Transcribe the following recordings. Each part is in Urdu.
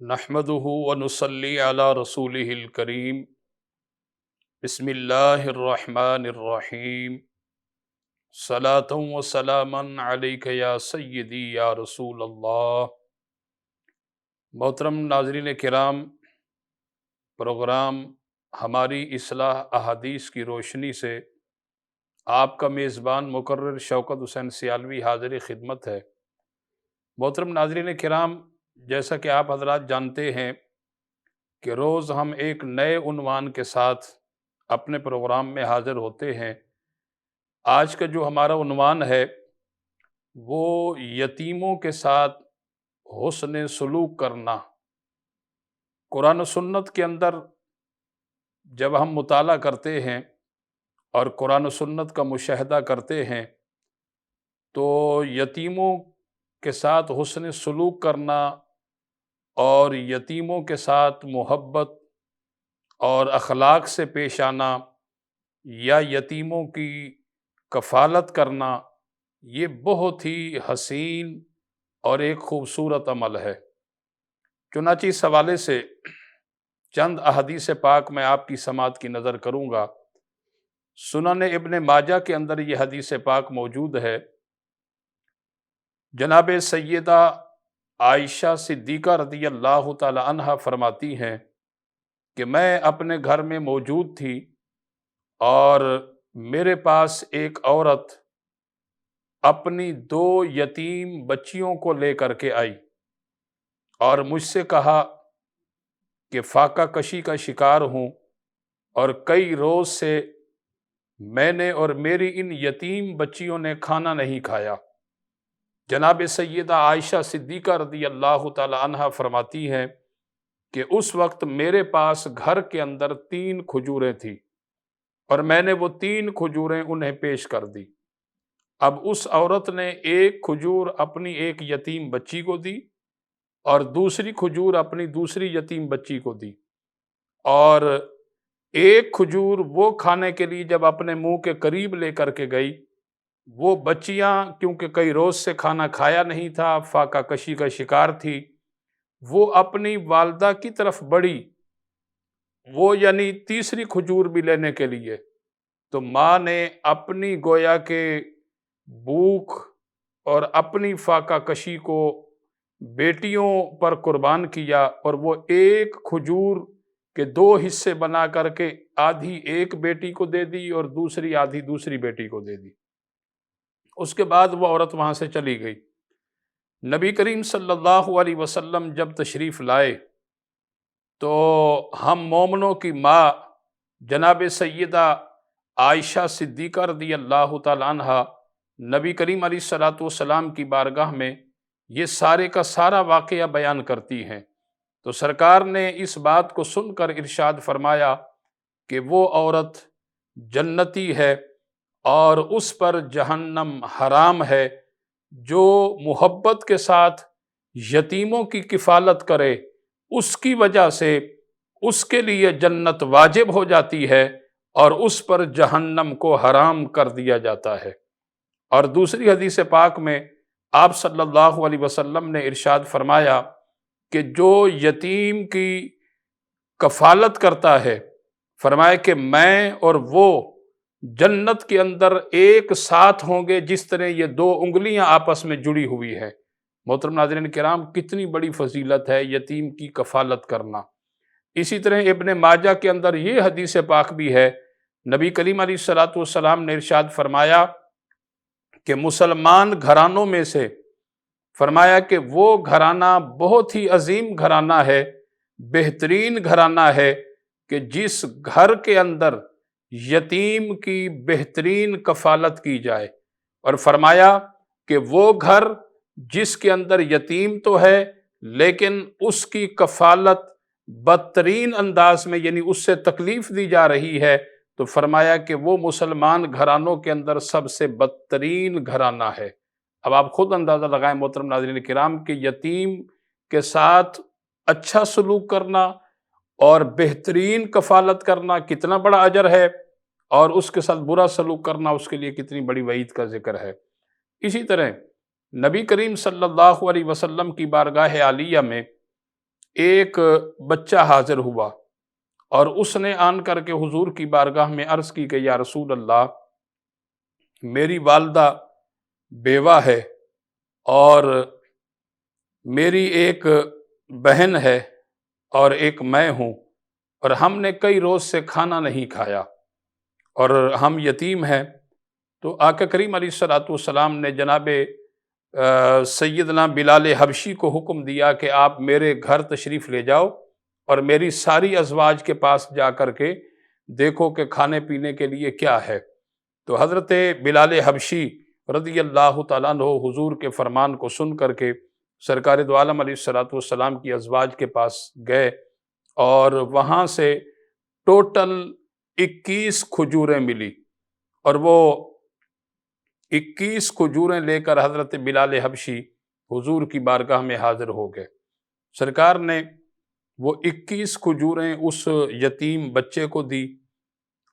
نحمدہ ونصلی علی رسولہ الکریم بسم اللہ الرحمن الرحیم صلاۃ و سلاما علیک یا سیدی یا رسول اللہ۔ محترم ناظرین کرام، پروگرام ہماری اصلاح احادیث کی روشنی سے آپ کا میزبان مقرر شوکت حسین سیالوی حاضر خدمت ہے۔ محترم ناظرین کرام، جیسا کہ آپ حضرات جانتے ہیں کہ روز ہم ایک نئے عنوان کے ساتھ اپنے پروگرام میں حاضر ہوتے ہیں۔ آج کا جو ہمارا عنوان ہے وہ یتیموں کے ساتھ حسن سلوک کرنا۔ قرآن و سنت کے اندر جب ہم مطالعہ کرتے ہیں اور قرآن و سنت کا مشاہدہ کرتے ہیں تو یتیموں کے ساتھ حسن سلوک کرنا اور یتیموں کے ساتھ محبت اور اخلاق سے پیش آنا یا یتیموں کی کفالت کرنا، یہ بہت ہی حسین اور ایک خوبصورت عمل ہے۔ چنانچہ اس حوالے سے چند احادیث پاک میں آپ کی سماعت کی نظر کروں گا۔ سنن ابن ماجہ کے اندر یہ حدیث پاک موجود ہے۔ جناب سیدہ عائشہ صدیقہ رضی اللہ تعالی عنہا فرماتی ہیں کہ میں اپنے گھر میں موجود تھی اور میرے پاس ایک عورت اپنی 2 یتیم بچیوں کو لے کر کے آئی اور مجھ سے کہا کہ فاقہ کشی کا شکار ہوں اور کئی روز سے میں نے اور میری ان یتیم بچیوں نے کھانا نہیں کھایا۔ جناب سیدہ عائشہ صدیقہ رضی اللہ تعالی عنہا فرماتی ہیں کہ اس وقت میرے پاس گھر کے اندر 3 کھجوریں تھیں اور میں نے وہ 3 کھجوریں انہیں پیش کر دی۔ اب اس عورت نے ایک کھجور اپنی ایک یتیم بچی کو دی اور دوسری کھجور اپنی دوسری یتیم بچی کو دی، اور ایک کھجور وہ کھانے کے لیے جب اپنے منہ کے قریب لے کر کے گئی، وہ بچیاں کیونکہ کئی روز سے کھانا کھایا نہیں تھا، فاقہ کشی کا شکار تھی، وہ اپنی والدہ کی طرف بڑھی، وہ یعنی تیسری کھجور بھی لینے کے لیے، تو ماں نے اپنی گویا کہ بھوک اور اپنی فاقہ کشی کو بیٹیوں پر قربان کیا اور وہ ایک کھجور کے 2 حصے بنا کر کے آدھی ایک بیٹی کو دے دی اور دوسری آدھی دوسری بیٹی کو دے دی۔ اس کے بعد وہ عورت وہاں سے چلی گئی۔ نبی کریم صلی اللہ علیہ وسلم جب تشریف لائے تو ہم مومنوں کی ماں جناب سیدہ عائشہ صدیقہ رضی اللہ تعالی عنہا نبی کریم علیہ الصلوۃ والسلام کی بارگاہ میں یہ سارے کا سارا واقعہ بیان کرتی ہیں، تو سرکار نے اس بات کو سن کر ارشاد فرمایا کہ وہ عورت جنتی ہے اور اس پر جہنم حرام ہے جو محبت کے ساتھ یتیموں کی کفالت کرے، اس کی وجہ سے اس کے لیے جنت واجب ہو جاتی ہے اور اس پر جہنم کو حرام کر دیا جاتا ہے۔ اور دوسری حدیث پاک میں آپ صلی اللہ علیہ وسلم نے ارشاد فرمایا کہ جو یتیم کی کفالت کرتا ہے، فرمایا کہ میں اور وہ جنت کے اندر ایک ساتھ ہوں گے جس طرح یہ 2 انگلیاں آپس میں جڑی ہوئی ہیں۔ محترم ناظرین کرام، کتنی بڑی فضیلت ہے یتیم کی کفالت کرنا۔ اسی طرح ابن ماجہ کے اندر یہ حدیث پاک بھی ہے، نبی کریم علیہ الصلوۃ والسلام نے ارشاد فرمایا کہ مسلمان گھرانوں میں سے فرمایا کہ وہ گھرانہ بہت ہی عظیم گھرانہ ہے، بہترین گھرانہ ہے کہ جس گھر کے اندر یتیم کی بہترین کفالت کی جائے، اور فرمایا کہ وہ گھر جس کے اندر یتیم تو ہے لیکن اس کی کفالت بدترین انداز میں یعنی اس سے تکلیف دی جا رہی ہے، تو فرمایا کہ وہ مسلمان گھرانوں کے اندر سب سے بدترین گھرانہ ہے۔ اب آپ خود اندازہ لگائیں محترم ناظرین کرام کہ یتیم کے ساتھ اچھا سلوک کرنا اور بہترین کفالت کرنا کتنا بڑا اجر ہے، اور اس کے ساتھ برا سلوک کرنا اس کے لیے کتنی بڑی وعید کا ذکر ہے۔ اسی طرح نبی کریم صلی اللہ علیہ وسلم کی بارگاہ عالیہ میں ایک بچہ حاضر ہوا اور اس نے آن کر کے حضور کی بارگاہ میں عرض کی کہ یا رسول اللہ، میری والدہ بیوہ ہے اور میری ایک بہن ہے اور ایک میں ہوں، اور ہم نے کئی روز سے کھانا نہیں کھایا اور ہم یتیم ہیں۔ تو آقا کریم علیہ الصلوۃ والسلام نے جناب سیدنا بلال حبشی کو حکم دیا کہ آپ میرے گھر تشریف لے جاؤ اور میری ساری ازواج کے پاس جا کر کے دیکھو کہ کھانے پینے کے لیے کیا ہے۔ تو حضرت بلال حبشی رضی اللہ تعالیٰ عنہ حضور کے فرمان کو سن کر کے سرکار دو عالم علیہ الصلوۃ والسلام کی ازواج کے پاس گئے اور وہاں سے ٹوٹل 21 کھجوریں ملی، اور وہ 21 کھجوریں لے کر حضرت بلال حبشی حضور کی بارگاہ میں حاضر ہو گئے۔ سرکار نے وہ 21 کھجوریں اس یتیم بچے کو دی،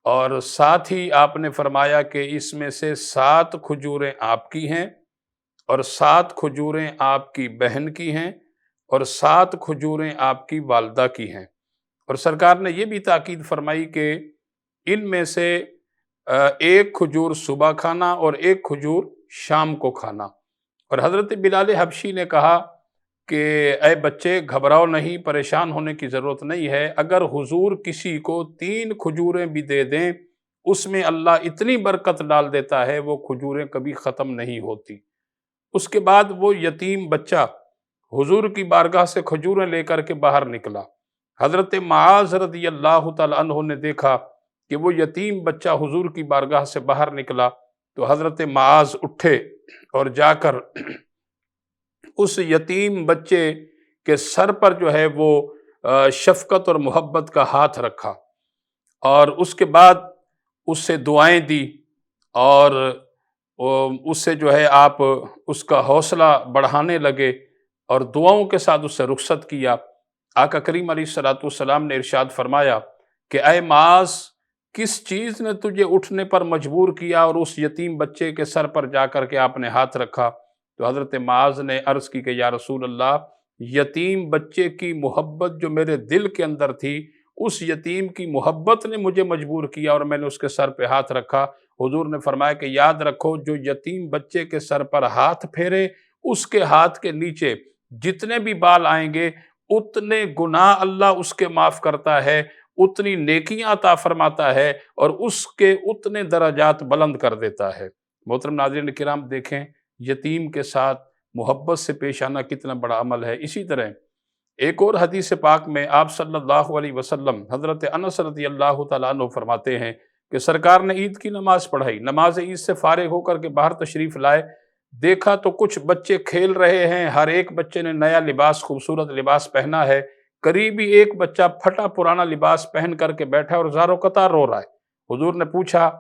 اور ساتھ ہی آپ نے فرمایا کہ اس میں سے 7 کھجوریں آپ کی ہیں اور 7 کھجوریں آپ کی بہن کی ہیں اور 7 کھجوریں آپ کی والدہ کی ہیں۔ اور سرکار نے یہ بھی تاکید فرمائی کہ ان میں سے ایک کھجور صبح کھانا اور ایک کھجور شام کو کھانا۔ اور حضرت بلال حبشی نے کہا کہ اے بچے، گھبراؤ نہیں، پریشان ہونے کی ضرورت نہیں ہے، اگر حضور کسی کو 3 کھجوریں بھی دے دیں اس میں اللہ اتنی برکت ڈال دیتا ہے وہ کھجوریں کبھی ختم نہیں ہوتی۔ اس کے بعد وہ یتیم بچہ حضور کی بارگاہ سے کھجوریں لے کر کے باہر نکلا۔ حضرت معاذ رضی اللہ تعالیٰ عنہ نے دیکھا کہ وہ یتیم بچہ حضور کی بارگاہ سے باہر نکلا، تو حضرت معاذ اٹھے اور جا کر اس یتیم بچے کے سر پر جو ہے وہ شفقت اور محبت کا ہاتھ رکھا، اور اس کے بعد اس سے دعائیں دی، اور اس سے جو ہے آپ اس کا حوصلہ بڑھانے لگے اور دعاؤں کے ساتھ اس سے رخصت کیا۔ آقا کریم علیہ الصلوۃ والسلام نے ارشاد فرمایا کہ اے معاذ، کس چیز نے تجھے اٹھنے پر مجبور کیا اور اس یتیم بچے کے سر پر جا کر کے آپ نے ہاتھ رکھا؟ تو حضرت معاذ نے عرض کی کہ یا رسول اللہ، یتیم بچے کی محبت جو میرے دل کے اندر تھی، اس یتیم کی محبت نے مجھے مجبور کیا اور میں نے اس کے سر پہ ہاتھ رکھا۔ حضور نے فرمایا کہ یاد رکھو، جو یتیم بچے کے سر پر ہاتھ پھیرے اس کے ہاتھ کے نیچے جتنے بھی بال آئیں گے اتنے گناہ اللہ اس کے معاف کرتا ہے، اتنی نیکیاں عطا فرماتا ہے اور اس کے اتنے درجات بلند کر دیتا ہے۔ محترم ناظرین کرام، دیکھیں یتیم کے ساتھ محبت سے پیش آنا کتنا بڑا عمل ہے۔ اسی طرح ایک اور حدیث پاک میں آپ صلی اللہ علیہ وسلم حضرت انس رضی اللہ تعالیٰ عنہ فرماتے ہیں کہ سرکار نے عید کی نماز پڑھائی، نماز عید سے فارغ ہو کر کے باہر تشریف لائے، دیکھا تو کچھ بچے کھیل رہے ہیں، ہر ایک بچے نے نیا لباس، خوبصورت لباس پہنا ہے، قریبی ایک بچہ پھٹا پرانا لباس پہن کر کے بیٹھا اور زار و قطار رو رہا ہے۔ حضور نے پوچھا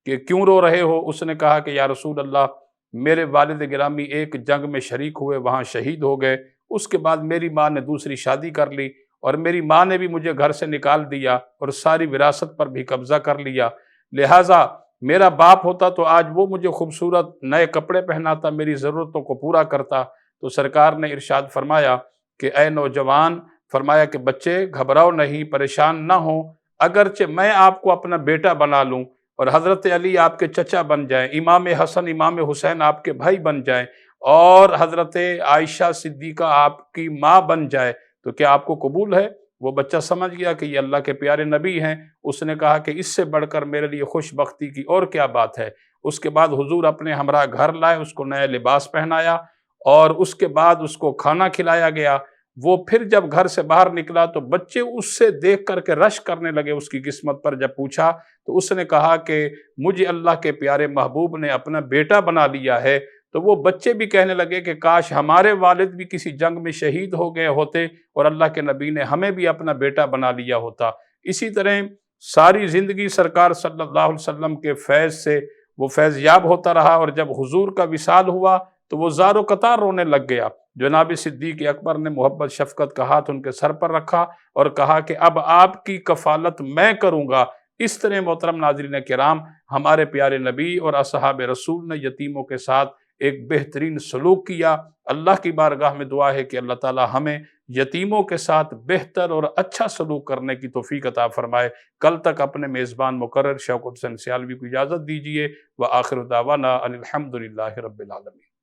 کہ کیوں رو رہے ہو؟ اس نے کہا کہ یا رسول اللہ، میرے والد گرامی ایک جنگ میں شریک ہوئے، وہاں شہید ہو گئے، اس کے بعد میری ماں نے دوسری شادی کر لی اور میری ماں نے بھی مجھے گھر سے نکال دیا اور ساری وراثت پر بھی قبضہ کر لیا، لہٰذا میرا باپ ہوتا تو آج وہ مجھے خوبصورت نئے کپڑے پہناتا، میری ضرورتوں کو پورا کرتا۔ تو سرکار نے ارشاد فرمایا کہ اے نوجوان، فرمایا کہ بچے گھبراؤ نہیں، پریشان نہ ہوں، اگرچہ میں آپ کو اپنا بیٹا بنا لوں اور حضرت علی آپ کے چچا بن جائیں، امام حسن امام حسین آپ کے بھائی بن جائیں اور حضرت عائشہ صدیقہ آپ کی ماں بن جائے، تو کیا آپ کو قبول ہے؟ وہ بچہ سمجھ گیا کہ یہ اللہ کے پیارے نبی ہیں۔ اس نے کہا کہ اس سے بڑھ کر میرے لیے خوش بختی کی اور کیا بات ہے۔ اس کے بعد حضور اپنے ہمراہ گھر لائے، اس کو نیا لباس پہنایا اور اس کے بعد اس کو کھانا کھلایا گیا۔ وہ پھر جب گھر سے باہر نکلا تو بچے اس سے دیکھ کر کے رش کرنے لگے اس کی قسمت پر۔ جب پوچھا تو اس نے کہا کہ مجھے اللہ کے پیارے محبوب نے اپنا بیٹا بنا لیا ہے۔ تو وہ بچے بھی کہنے لگے کہ کاش ہمارے والد بھی کسی جنگ میں شہید ہو گئے ہوتے اور اللہ کے نبی نے ہمیں بھی اپنا بیٹا بنا لیا ہوتا۔ اسی طرح ساری زندگی سرکار صلی اللہ علیہ وسلم کے فیض سے وہ فیض یاب ہوتا رہا، اور جب حضور کا وصال ہوا تو وہ زار و قطار رونے لگ گیا۔ جناب صدیق اکبر نے محبت شفقت کا ہاتھ ان کے سر پر رکھا اور کہا کہ اب آپ کی کفالت میں کروں گا۔ اس طرح محترم ناظرین کرام، ہمارے پیارے نبی اور اصحاب رسول نے یتیموں کے ساتھ ایک بہترین سلوک کیا۔ اللہ کی بارگاہ میں دعا ہے کہ اللہ تعالی ہمیں یتیموں کے ساتھ بہتر اور اچھا سلوک کرنے کی توفیق عطا فرمائے۔ کل تک اپنے میزبان مقرر شوکت حسین سیالوی کو اجازت دیجیے۔ وآخر دعوانا ان الحمد للہ رب العالمین۔